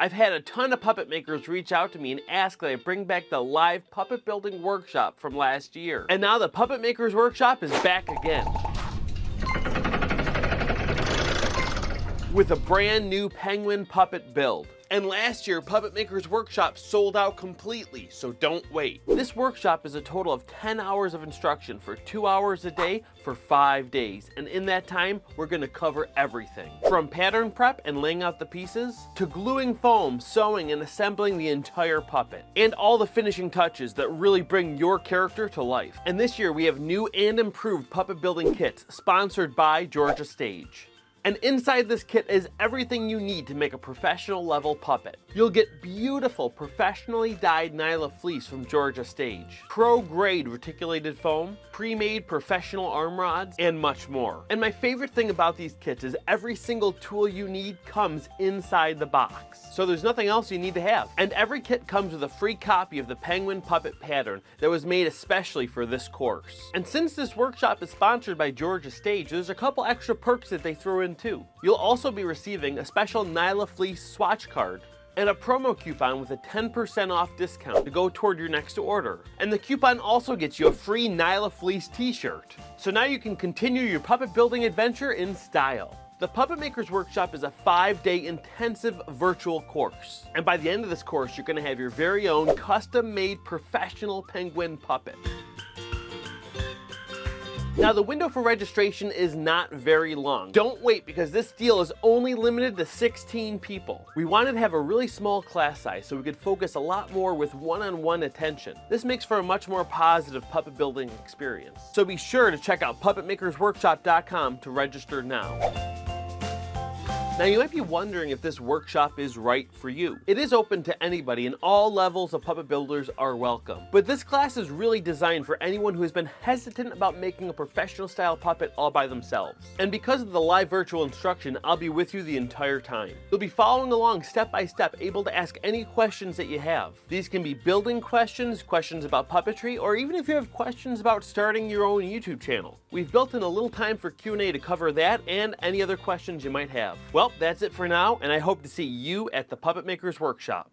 I've had a ton of puppet makers reach out to me and ask that I bring back the live puppet building workshop from last year. And now the Puppet Makers Workshop is back again, with a brand new penguin puppet build. And last year, Puppet Makers Workshop sold out completely, so don't wait. This workshop is a total of 10 hours of instruction for 2 hours a day for 5 days. And in that time, we're gonna cover everything. From pattern prep and laying out the pieces, to gluing foam, sewing, and assembling the entire puppet. And all the finishing touches that really bring your character to life. And this year, we have new and improved puppet building kits, sponsored by Georgia Stage. And inside this kit is everything you need to make a professional level puppet. You'll get beautiful, professionally dyed Nyla fleece from Georgia Stage, pro-grade reticulated foam, pre-made professional arm rods, and much more. And my favorite thing about these kits is every single tool you need comes inside the box. So there's nothing else you need to have. And every kit comes with a free copy of the penguin puppet pattern that was made especially for this course. And since this workshop is sponsored by Georgia Stage, there's a couple extra perks that they threw in too. You'll also be receiving a special Nyla fleece swatch card and a promo coupon with a 10% off discount to go toward your next order. And the coupon also gets you a free Nyla fleece t-shirt. So now you can continue your puppet building adventure in style. The Puppet Makers Workshop is a 5-day intensive virtual course. And by the end of this course, you're gonna have your very own custom-made professional penguin puppet. Now the window for registration is not very long. Don't wait, because this deal is only limited to 16 people. We wanted to have a really small class size so we could focus a lot more with one-on-one attention. This makes for a much more positive puppet building experience. So be sure to check out puppetmakersworkshop.com to register now. Now you might be wondering if this workshop is right for you. It is open to anybody, and all levels of puppet builders are welcome. But this class is really designed for anyone who has been hesitant about making a professional style puppet all by themselves. And because of the live virtual instruction, I'll be with you the entire time. You'll be following along step by step, able to ask any questions that you have. These can be building questions, questions about puppetry, or even if you have questions about starting your own YouTube channel. We've built in a little time for Q&A to cover that and any other questions you might have. Well, that's it for now, and I hope to see you at the Puppet Makers Workshop.